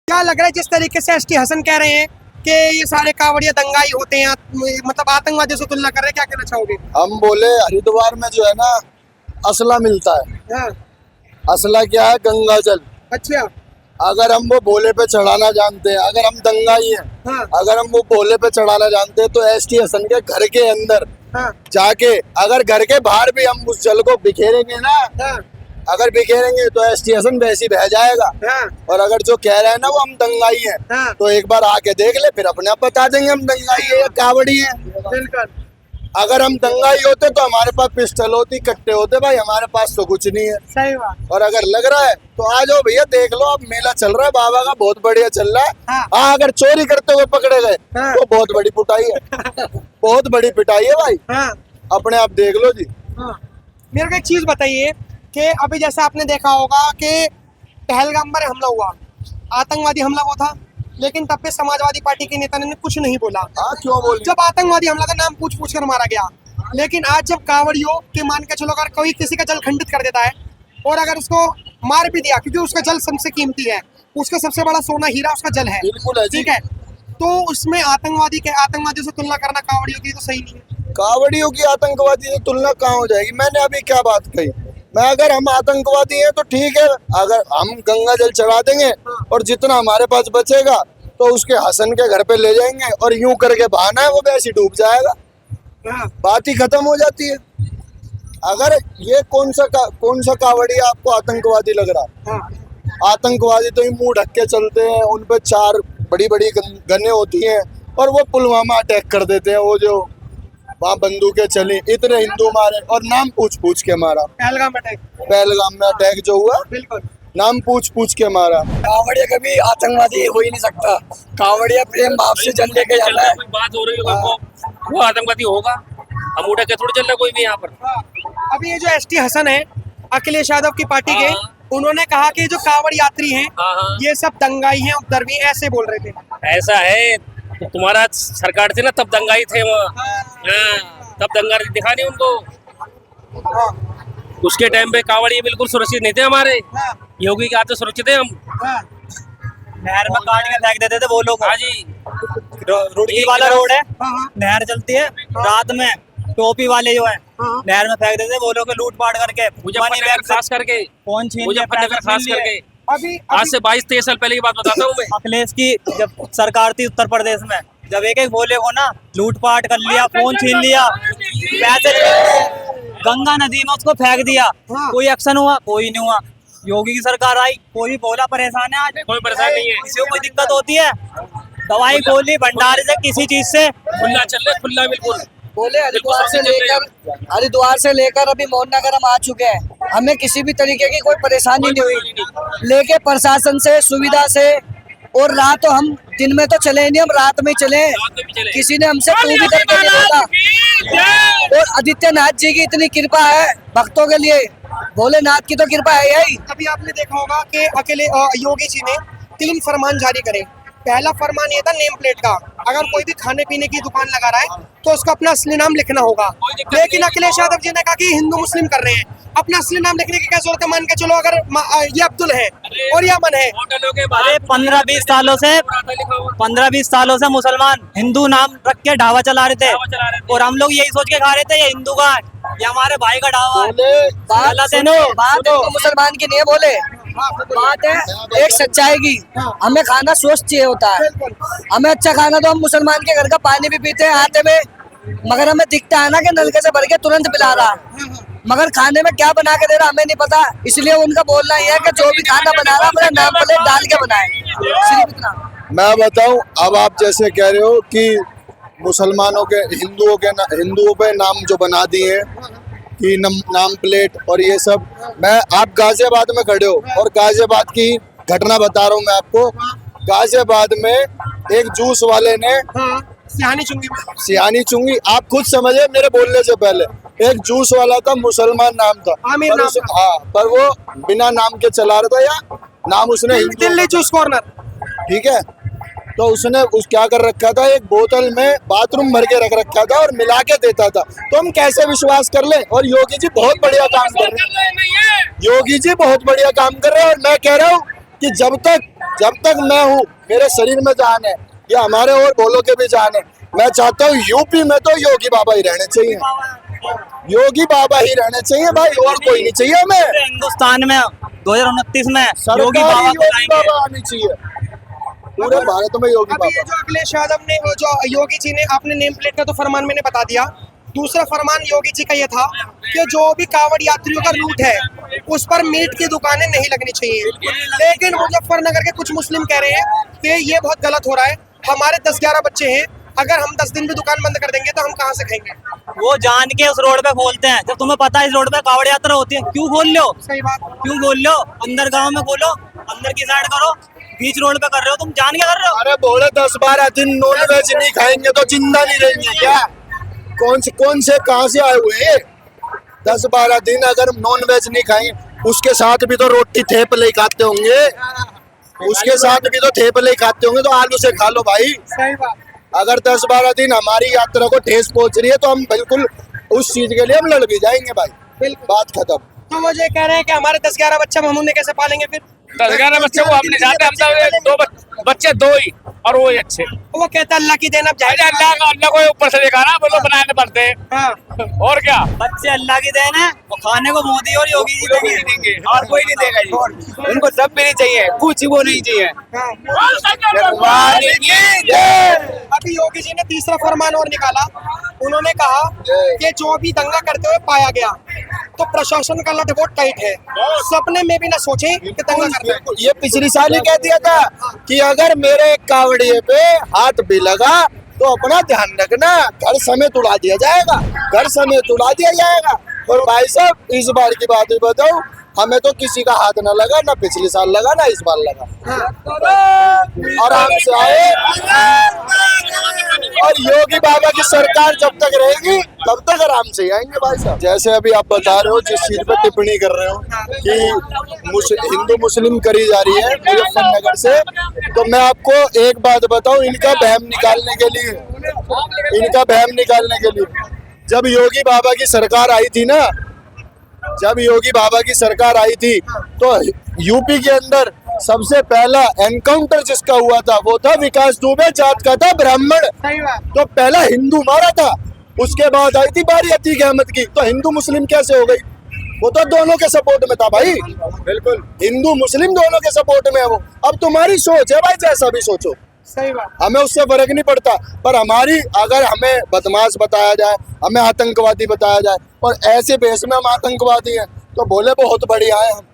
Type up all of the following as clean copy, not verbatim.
क्या लग रहा है जिस तरीके से एसटी हसन कह रहे हैं कि ये सारे कांवड़िया दंगाई होते हैं, मतलब आतंकवादियों से तुलना कर रहे हैं, क्या कहना चाहोगे? हम बोले हरिद्वार में जो है ना असला मिलता है। हाँ, असला क्या है? गंगा जल। अच्छा। अगर हम वो भोले पे चढ़ाना जानते हैं, अगर हम दंगाई हैं, हाँ, अगर हम वो भोले पे चढ़ाना जानते हैं, तो एसटी हसन के घर के अंदर हाँ, जाके अगर घर के बाहर भी हम उस जल को बिखेरेंगे ना, हाँ, अगर बिखेरेंगे तो एसटी हसन वैसे ही बह जाएगा। हाँ, और अगर जो कह रहे हैं ना वो हम दंगाई हैं, हाँ, तो एक बार आके देख ले, फिर अपने आप बता देंगे हम दंगाई है या कावड़ी है। बिल्कुल। अगर हम दंगाई होते तो हमारे पास पिस्टल होती, कट्टे होते, भाई हमारे पास तो कुछ नहीं है। सही बात। और अगर लग रहा है तो आ जाओ भैया, देख लो, अब मेला चल रहा है बाबा का, बहुत बढ़िया चल रहा है। हाँ। हाँ, अगर चोरी करते हुए पकड़े गए हाँ। तो बहुत बड़ी पिटाई है। बहुत बड़ी पिटाई है भाई, हाँ, अपने आप देख लो जी। हाँ। मेरे को एक चीज बताइए कि अभी जैसा आपने देखा होगा कि पहलगाम पर हमला हुआ, आतंकवादी हमला वो था, लेकिन तब पे समाजवादी पार्टी के नेता ने कुछ नहीं बोला। हाँ, क्यों बोल? जब आतंकवादी हमला का नाम पूछ पूछ कर मारा गया, लेकिन आज जब कांवड़ियों के मान के चलो अगर कोई किसी का जल खंडित कर देता है और अगर उसको मार भी दिया, क्योंकि उसका जल सबसे कीमती है, उसका सबसे बड़ा सोना हीरा उसका जल है, बिल्कुल है जी। ठीक है, तो उसमें आतंकवादियों से तुलना करना कांवड़ियों की तो सही नहीं है। कावड़ियों की आतंकवादी से तुलना कहाँ हो जाएगी? मैंने अभी क्या बात कही? मैं अगर हम आतंकवादी हैं तो ठीक है, अगर हम गंगा जल चढ़ा देंगे और जितना हमारे पास बचेगा तो उसके हसन के घर पे ले जाएंगे और यूं करके बहाना है वो वैसे डूब जाएगा, हाँ, बात ही खत्म हो जाती है। अगर ये कौन सा कावड़ी आपको आतंकवादी लग रहा है? हाँ, आतंकवादी तो ही मुंह ढक के चलते हैं, उन पे 4 बड़ी बड़ी गन्ने होती हैं और वो पुलवामा अटैक कर देते हैं। वो जो वहाँ बंदूकें चली, इतने हिंदू मारे और नाम पूछ पूछ के मारा। पहलगाम अटैक, पहलगाम में अटैक जो हुआ, बिल्कुल। नाम पूछ पूछ के मारा। कावड़िया कभी आतंकवादी हो ही नहीं सकता। कावड़िया प्रेम भाव से जल लेके जाता है। कोई बात हो रही है वो आतंकवादी होगा, हम उड़ा के थोड़ी चल रहा कोई भी यहाँ पर। हाँ, अभी ये जो एसटी हसन है अखिलेश यादव की पार्टी के, हाँ। उन्होंने कहा कि जो कांवड़ यात्री हैं हाँ, हाँ। ये सब दंगाई हैं, उपद्रवी हैं, ऐसे बोल रहे थे। ऐसा है तो तुम्हारा सरकार थी ना तब दंगाई थे वहाँ। हाँ, तब दंगा दिखा नहीं उनको। हाँ, उसके टाइम पे कावड़ी बिल्कुल सुरक्षित नहीं थे हमारे। हाँ, योगी के हाथ से सुरक्षित है हम। हाँ, नहर में काट के फेंक देते थे वो लोग। हाँ जी, रुड़की वाला रोड है, हाँ, हाँ, नहर चलती है रात में, टोपी वाले जो है हाँ। नहर में फेंक देते थे वो लोग, लूट पाट करके मनी मुजफ्फरनगर बैग से खास करके, फोन छीन लिया, मुजफ्फरनगर पैसे खास छीन लिए। करके अभी आज से 22-23 साल पहले की बात बताता हूँ मैं। अखिलेश की जब सरकार थी उत्तर प्रदेश में, जब एक एक भोले को ना लूट पाट कर लिया, फोन छीन लिया, पैसे गंगा नदी में उसको फेंक दिया, हाँ। कोई एक्शन हुआ? कोई नहीं हुआ। योगी की सरकार आई, कोई भी भोला परेशान है आज? कोई परेशान नहीं है, किसी को कोई दिक्कत होती है? दवाई गोली भंडारे से किसी चीज से खुला चल रहा है, खुला बिल्कुल। बोले हरिद्वार से लेकर अभी मोहननगर हम आ चुके हैं, हमें किसी भी तरीके की कोई परेशानी नहीं हुई। लेके प्रशासन से, सुविधा से, और रात तो हम दिन में तो चले नहीं, हम रात में चले। रात में भी चले। किसी ने हमसे तू भी करके नहीं बोला। और आदित्यनाथ जी की इतनी कृपा है भक्तों के लिए, भोलेनाथ की तो कृपा है यही। अभी आपने देखा होगा कि योगी जी ने 3 फरमान जारी करे। पहला फरमान ये था नेम प्लेट का, अगर कोई भी खाने पीने की दुकान लगा रहा है तो उसको अपना असली नाम लिखना होगा। लेकिन अखिलेश यादव जी ने कहा कि हिंदू मुस्लिम कर रहे हैं, अपना असली नाम लिखने की क्या जरूरत है? मान के चलो अगर ये अब्दुल है और ये अमन है, होटलों के अरे बाहर 15-20 सालों से लिखा हुआ। 15-20 सालों से मुसलमान हिंदू नाम रख के ढाबा चला रहे थे, ढाबा चला रहे थे। और हम लोग यही सोच के खा रहे थे ये हिंदू का है, ये हमारे भाई का ढाबा है। बात गलत है सुनो, ना? बात तो मुसलमान की नहीं है बोले, बात है एक सच्चाई की। हमें खाना स्वस्थ चाहिए होता है, हमें अच्छा खाना, तो हम मुसलमान के घर का पानी भी पीते हैं आते में, मगर हमें दिखता है ना कि नलके से भर के तुरंत पिला रहा, मगर खाने में क्या बना के दे रहा हमें नहीं पता। इसलिए उनका बोलना यह है कि जो भी खाना बना रहा अपना नाम प्लेट डाल के बनाए, सिर्फ इतना। मैं बताऊं, अब आप जैसे कह रहे हो कि मुसलमानों के हिंदुओं पे नाम जो बना दिए हैं कि नाम प्लेट और ये सब, मैं आप गाजियाबाद में खड़े हो और गाजियाबाद की घटना बता रहा हूँ मैं आपको। गाजियाबाद में एक जूस वाले ने हाँ, सियानी चुंगी, आप खुद समझे मेरे बोलने से पहले, एक जूस वाला था, मुसलमान नाम था, आमिर पर नाम हाँ, पर वो बिना नाम के चला रहा था, या नाम उसने दिल्ली जूस कॉर्नर, ठीक है। तो उसने क्या कर रखा था, एक बोतल में बाथरूम भर के रख रखा था और मिला के देता था। तो हम कैसे विश्वास कर लें? और योगी जी बहुत बढ़िया काम कर रहे हैं, योगी जी बहुत बढ़िया काम कर रहे हैं। और मैं कह रहा हूँ कि जब तक मैं हूँ, मेरे शरीर में जान है, या हमारे और बोलो के भी जान है, मैं चाहता हूँ यूपी में तो योगी बाबा ही रहने चाहिए, योगी बाबा ही रहने चाहिए भाई, और कोई नहीं चाहिए हमें। पूरे हिंदुस्तान में 2029 में योगी सरकार बाबा ही को योगी लाएंगे। बाबा आनी चाहिए, पूरे भारत में योगी अभी ये बाबा। जो अखिलेश यादव ने जो योगी जी ने आपने नेम प्लेट का तो फरमान मैंने बता दिया। दूसरा फरमान योगी जी का ये था कि जो भी कांवड़ यात्रियों का रूट है उस पर मीट की दुकानें नहीं लगनी चाहिए। लेकिन मुजफ्फरनगर के कुछ मुस्लिम कह रहे हैं कि ये बहुत गलत हो रहा है, हमारे 10-11 बच्चे हैं, अगर हम 10 दिन भी दुकान बंद कर देंगे तो हम कहाँ से खाएंगे। वो जान के उस रोड पे खोलते हैं, जब तुम्हें पता है इस रोड पे कावड़ यात्रा होती है, क्यों खोल लो? सही बात। क्यों खोल लो? अंदर गांव में खोलो, अंदर की साइड करो, बीच रोड पे कर रहे हो, तुम जान क्या कर रहे हो? अरे बोले 10-12 दिन नॉन वेज नहीं खाएंगे तो जिंदा नहीं रहेंगे क्या? कौन से कहाँ से आए हुए हैं? 10-12 दिन अगर नॉन वेज नहीं खाएंगे, उसके साथ भी तो रोटी थेपले खाते होंगे, उसके साथ भी तो थेपले खाते होंगे, तो आलू से खा लो भाई। सही बात। अगर 10-12 दिन हमारी यात्रा को ठेस पहुंच रही है तो हम बिल्कुल उस चीज के लिए हम लड़ भी जाएंगे भाई, बिल्कुल। बात खत्म। तो मुझे कह रहे हैं कि हमारे 10-11 बच्चे हम उन्हें कैसे पालेंगे फिर? 10-11 बच्चे को हमने जाते, हम तो दो बच्चे दो ही, और वो ही अच्छे। वो कहता है अल्लाह की देन, अब अरे जाए अल्लाह को ऊपर से देखा ना, बोलो बनाने पड़ते हैं, हाँ। और क्या। बच्चे अल्लाह की देन है, वो खाने को मोदी और योगी जी देंगे। और कोई नहीं देगा जी, उनको सब भी नहीं चाहिए, कुछ वो नहीं चाहिए। हाँ। अभी योगी जी ने तीसरा फरमान और निकाला, उन्होंने कहा कि जो भी दंगा करते हुए पाया गया तो प्रशासन का लठ बहुत टाइट है, सपने में भी ना सोचे कि दंगा करना है। ये पिछली साल ही कह दिया था कि अगर मेरे कावड़िए पे हाथ भी लगा तो अपना ध्यान रखना, घर समेत उड़ा दिया जाएगा, घर समेत उड़ा दिया जाएगा। और भाई साहब इस बार की बात ही बताऊं, हमें तो किसी का हाथ ना लगा, ना पिछले साल लगा, ना इस बार लगा, आराम से आए। और योगी बाबा की सरकार जब तक रहेगी तब तक आराम से ही आएंगे भाई साहब। जैसे अभी आप बता रहे हो, जिस चीज पे टिप्पणी कर रहे हो कि हिंदू मुस्लिम करी जा रही है मुजफ्फरनगर से, तो मैं आपको एक बात बताऊं, इनका बहम निकालने के लिए जब योगी बाबा की सरकार आई थी ना, जब योगी बाबा की सरकार आई थी तो यूपी के अंदर सबसे पहला एनकाउंटर जिसका हुआ था वो था विकास दुबे, जात का था ब्राह्मण, सही बात। तो पहला हिंदू मारा था। उसके बाद आई थी बारी अतीक अहमद की, तो हिंदू मुस्लिम कैसे हो गई? वो तो दोनों के सपोर्ट में था भाई, बिल्कुल हिंदू मुस्लिम दोनों के सपोर्ट में है वो। अब तुम्हारी सोच है भाई, जैसा भी सोचो, सही बात। हमें उससे फर्क नहीं पड़ता, पर हमारी अगर हमें बदमाश बताया जाए, हमें आतंकवादी बताया जाए और ऐसे बेस में हम आतंकवादी हैं, तो बोले बहुत बढ़िया है हम,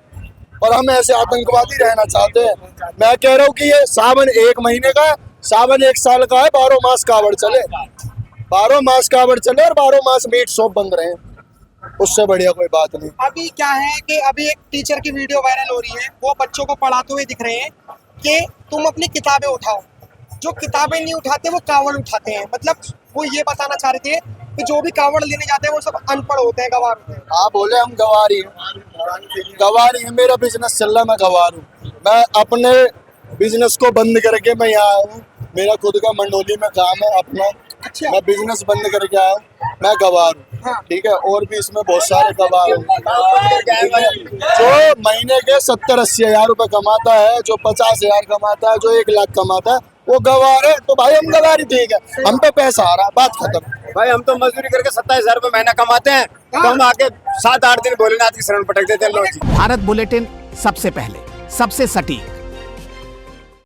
और हम ऐसे आतंकवादी रहना चाहते हैं। मैं कह रहा हूँ कि ये सावन 1 महीने का है, सावन 1 साल का है, 12 मास कावड़ चले, 12 मास कावड़ चले और 12 मास मीट शॉप बंद रहे, उससे बढ़िया कोई बात नहीं। अभी क्या है कि अभी एक टीचर की वीडियो वायरल हो रही है, वो बच्चों को पढ़ाते हुए दिख रहे हैं कि तुम अपनी किताबें उठाओ, जो किताबें नहीं उठाते वो कावड़ उठाते हैं। मतलब वो ये बताना चाह रहे थे कि जो भी कावड़ लेने जाते हैं वो सब अनपढ़ होते हैं, गवार होते हैं। हाँ बोले हम गवारी हैं, मेरा बिजनेस चल रहा है, मैं गवार हूँ। मैं अपने बिजनेस को बंद करके मैं यहाँ आया हूँ, मेरा खुद का मंडोली में काम है अपना, अच्छा। मैं बिजनेस बंद करके आया हूँ, मैं गवार हूँ, हाँ। ठीक है। और भी इसमें बहुत सारे गवार हैं, जो महीने के 70-80 हजार रुपए कमाता है, जो 50 हजार कमाता है, जो 1 लाख कमाता है, वो गवार है। तो भाई हम गवारी, ठीक है, हम पे पैसा आ रहा है, बात खत्म। भाई हम तो मजदूरी करके 27,000 रुपए महीना कमाते हैं, तो हम आके 7-8 दिन भोलेनाथ की शरण पटक देते हैं। लो जी, भारत बुलेटिन सबसे पहले, सबसे सटीक,